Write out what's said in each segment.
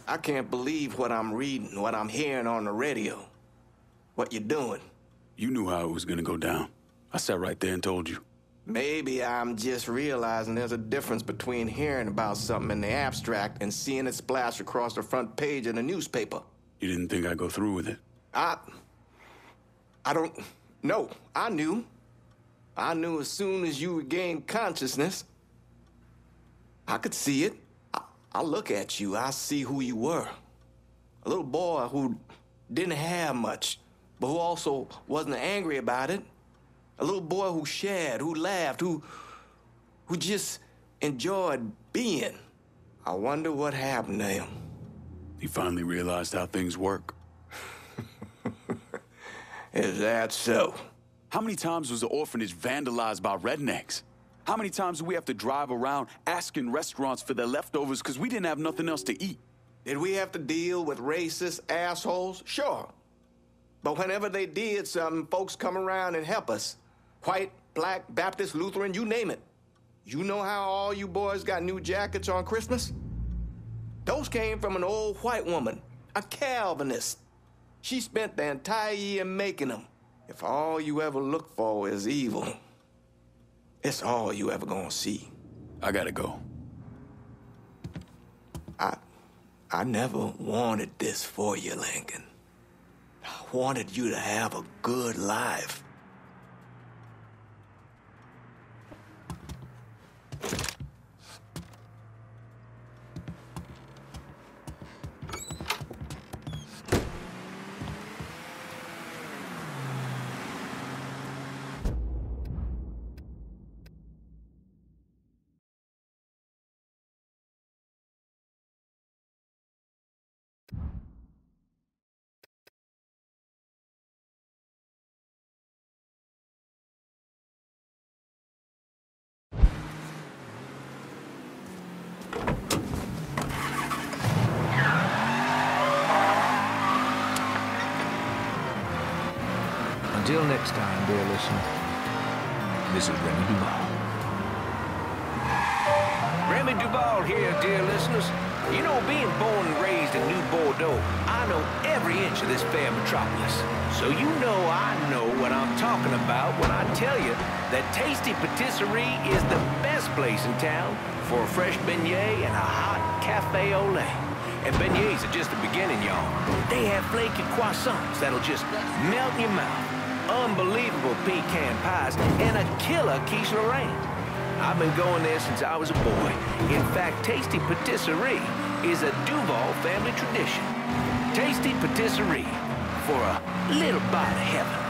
I can't believe what I'm reading, what I'm hearing on the radio. What you doing? You knew how it was gonna go down. I sat right there and told you. Maybe I'm just realizing there's a difference between hearing about something in the abstract and seeing it splash across the front page of the newspaper. You didn't think I'd go through with it? I don't... No, I knew. I knew as soon as you regained consciousness. I could see it. I look at you, I see who you were. A little boy who didn't have much, but who also wasn't angry about it. A little boy who shared, who laughed, who just enjoyed being. I wonder what happened to him. He finally realized how things work. Is that so? How many times was the orphanage vandalized by rednecks? How many times do we have to drive around asking restaurants for their leftovers because we didn't have nothing else to eat? Did we have to deal with racist assholes? Sure. But whenever they did something, folks come around and help us. White, black, Baptist, Lutheran, you name it. You know how all you boys got new jackets on Christmas? Those came from an old white woman, a Calvinist. She spent the entire year making them. If all you ever look for is evil, it's all you ever gonna see. I gotta go. I never wanted this for you, Lincoln. I wanted you to have a good life. Until next time, dear listener, this is Remy Duval. Remy Duval here, dear listeners. You know, being born and raised in New Bordeaux, I know every inch of this fair metropolis. So you know I know what I'm talking about when I tell you that Tasty Patisserie is the best place in town for a fresh beignet and a hot cafe au lait. And beignets are just the beginning, y'all. They have flaky croissants that'll just melt in your mouth. Unbelievable pecan pies, and a killer quiche Lorraine. I've been going there since I was a boy. In fact, Tasty Patisserie is a Duval family tradition. Tasty Patisserie for a little bite of heaven.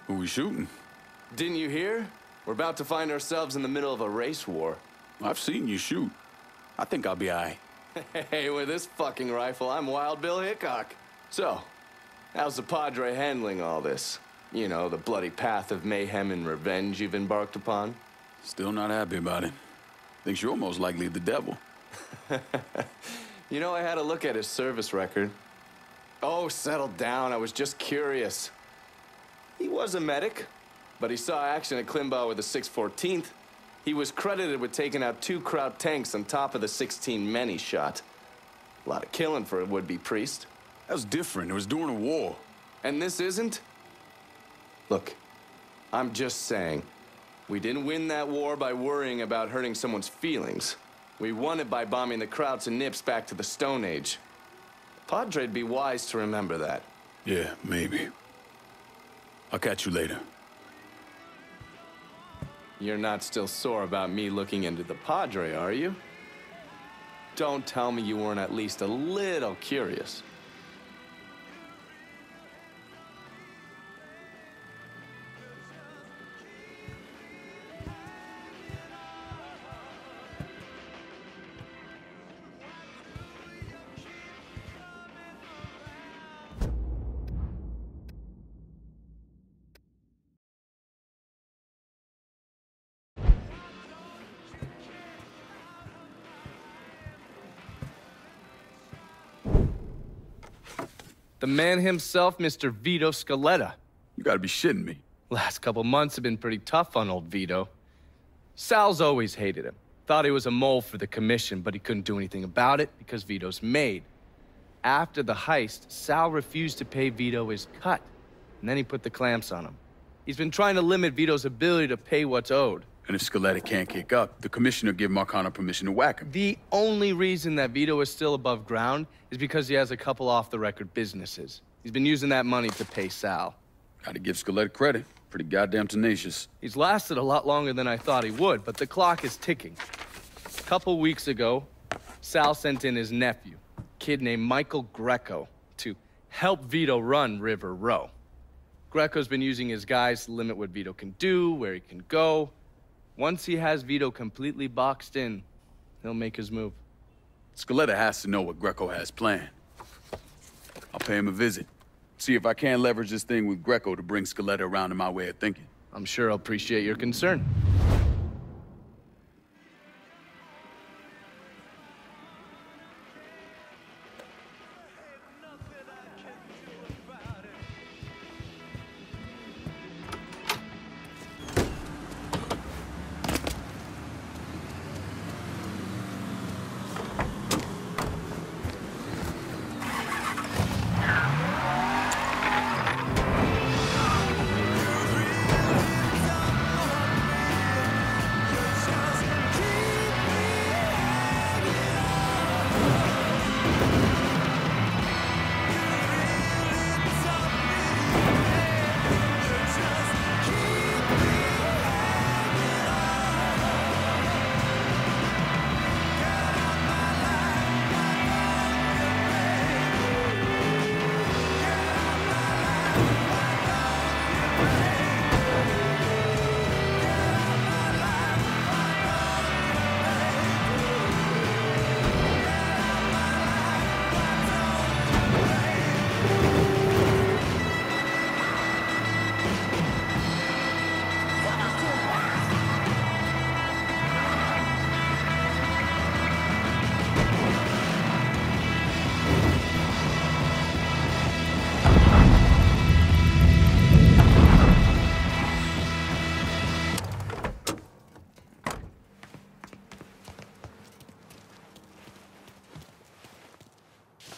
Who we shooting? Didn't you hear? We're about to find ourselves in the middle of a race war. I've seen you shoot. I think I'll be all right. Hey, with this fucking rifle, I'm Wild Bill Hickok. So, how's the Padre handling all this? You know, the bloody path of mayhem and revenge you've embarked upon? Still not happy about it. Thinks you're most likely the devil. You know, I had a look at his service record. Oh, settle down. I was just curious. He was a medic, but he saw action at Klimbaugh with the 614th. He was credited with taking out 2 Kraut tanks on top of the 16 men he shot. A lot of killing for a would-be priest. That was different. It was during a war. And this isn't? Look, I'm just saying, we didn't win that war by worrying about hurting someone's feelings. We won it by bombing the Krauts and Nips back to the Stone Age. Padre'd be wise to remember that. Yeah, maybe. I'll catch you later. You're not still sore about me looking into the Padre, are you? Don't tell me you weren't at least a little curious. The man himself, Mr. Vito Scaletta. You gotta be shitting me. Last couple months have been pretty tough on old Vito. Sal's always hated him. Thought he was a mole for the commission, but he couldn't do anything about it because Vito's made. After the heist, Sal refused to pay Vito his cut, and then he put the clamps on him. He's been trying to limit Vito's ability to pay what's owed. And if Scaletta can't kick up, the commissioner give Marcano permission to whack him. The only reason that Vito is still above ground is because he has a couple off-the-record businesses. He's been using that money to pay Sal. Gotta give Scaletta credit. Pretty goddamn tenacious. He's lasted a lot longer than I thought he would, but the clock is ticking. A couple weeks ago, Sal sent in his nephew, a kid named Michael Greco, to help Vito run River Row. Greco's been using his guys to limit what Vito can do, where he can go. Once he has Vito completely boxed in, he'll make his move. Scaletta has to know what Greco has planned. I'll pay him a visit. See if I can't leverage this thing with Greco to bring Scaletta around to my way of thinking. I'm sure he'll appreciate your concern.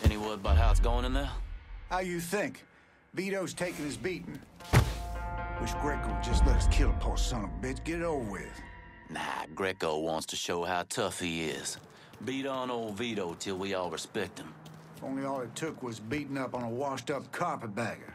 Any word about how it's going in there? How you think? Vito's taking his beating. Wish Greco would just let us kill a poor son of a bitch. Get it over with. Nah, Greco wants to show how tough he is. Beat on old Vito till we all respect him. If only all it took was beating up on a washed-up carpetbagger.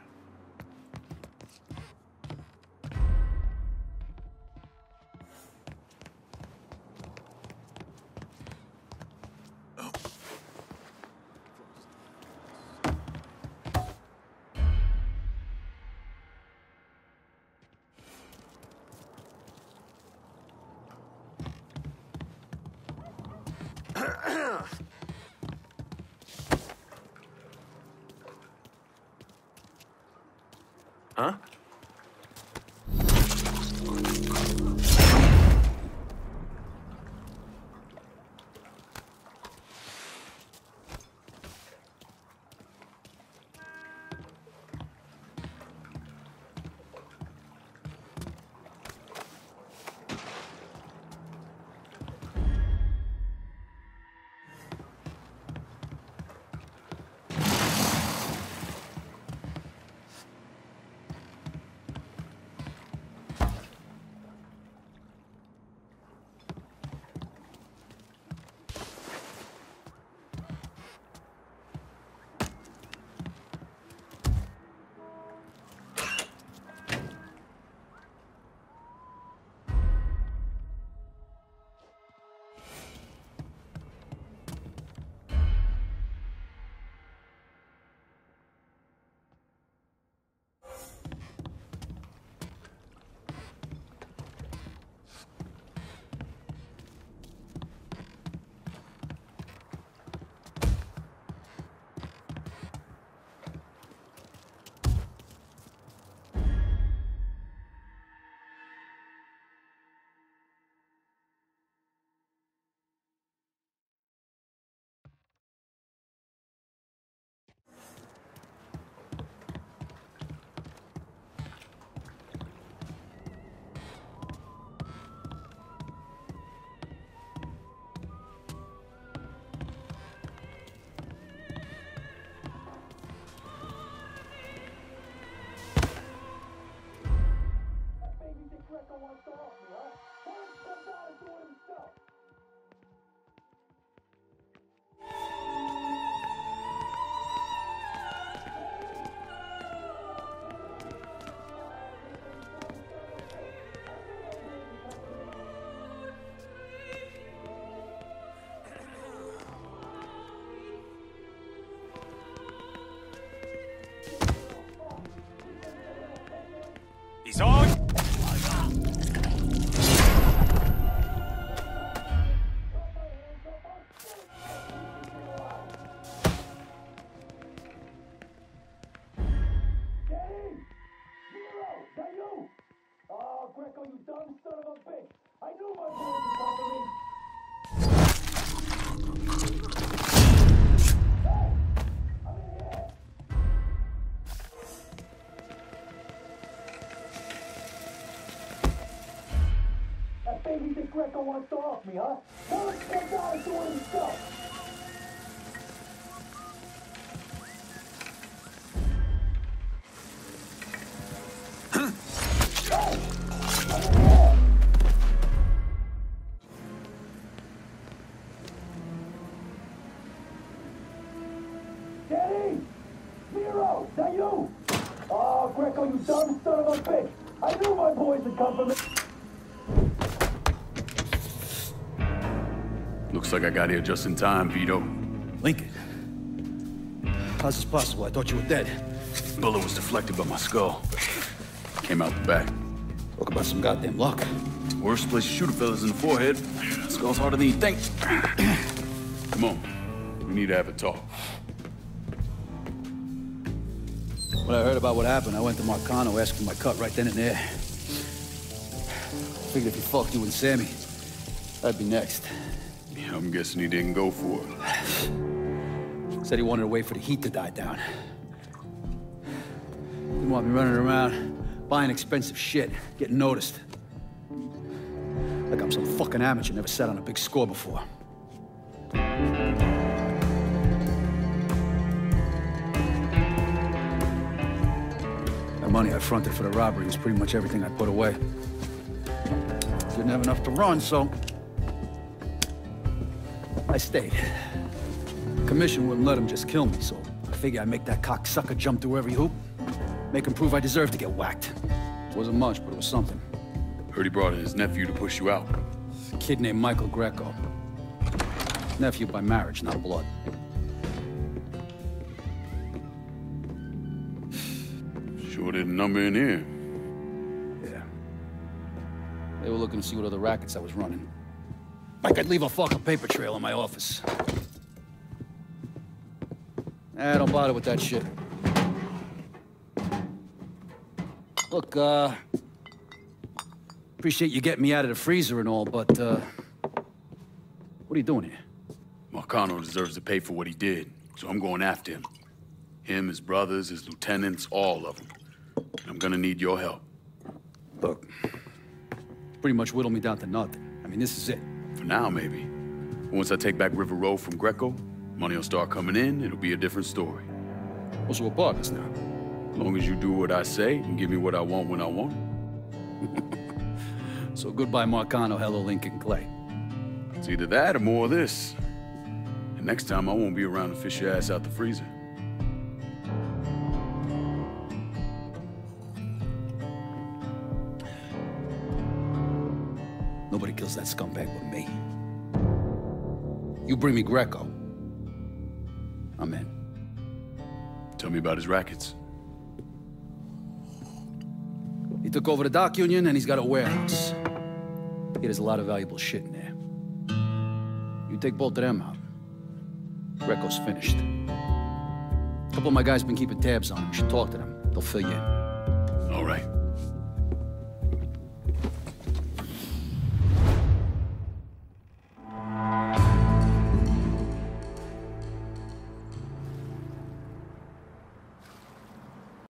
Huh? wants to off me, huh? Tell him to get down and do it himself. Daddy! Zero! Is that you? Oh, Greco, you dumb son of a bitch! I knew my boys would come from it! Looks like I got here just in time, Vito. Lincoln. How's this possible? I thought you were dead. Bullet was deflected by my skull. Came out the back. Talk about some goddamn luck. Worst place to shoot a fella's in the forehead. Skull's harder than you think. Come on. We need to have a talk. When I heard about what happened, I went to Marcano asking my cut right then and there. Figured if he fucked you and Sammy, I'd be next. Yeah, I'm guessing he didn't go for it. Said he wanted to wait for the heat to die down. Didn't want me running around, buying expensive shit, getting noticed. Like I'm some fucking amateur, never sat on a big score before. The money I fronted for the robbery was pretty much everything I put away. Didn't have enough to run, so I stayed. Commission wouldn't let him just kill me, so I figured I'd make that cocksucker jump through every hoop. Make him prove I deserve to get whacked. Wasn't much, but it was something. Heard he brought in his nephew to push you out. A kid named Michael Greco. Nephew by marriage, not blood. Sure didn't number in here. Yeah. They were looking to see what other rackets I was running. Like I'd leave a fucking paper trail in my office. Don't bother with that shit. Look, appreciate you getting me out of the freezer and all, but, what are you doing here? Marcano deserves to pay for what he did, so I'm going after him. Him, his brothers, his lieutenants, all of them. I'm gonna need your help. Look, pretty much whittled me down to nothing. I mean, this is it. For now, maybe. Once I take back River Road from Greco, money will start coming in, it'll be a different story. Well, so we're partners now. As long as you do what I say and give me what I want when I want it. So goodbye, Marcano, hello, Lincoln Clay. It's either that or more of this. And next time, I won't be around to fish your ass out the freezer. Nobody kills that scumbag but me. You bring me Greco, I'm in. Tell me about his rackets. He took over the dock union and he's got a warehouse. There's a lot of valuable shit in there. You take both of them out, Greco's finished. A couple of my guys been keeping tabs on him. You should talk to them. They'll fill you in. All right.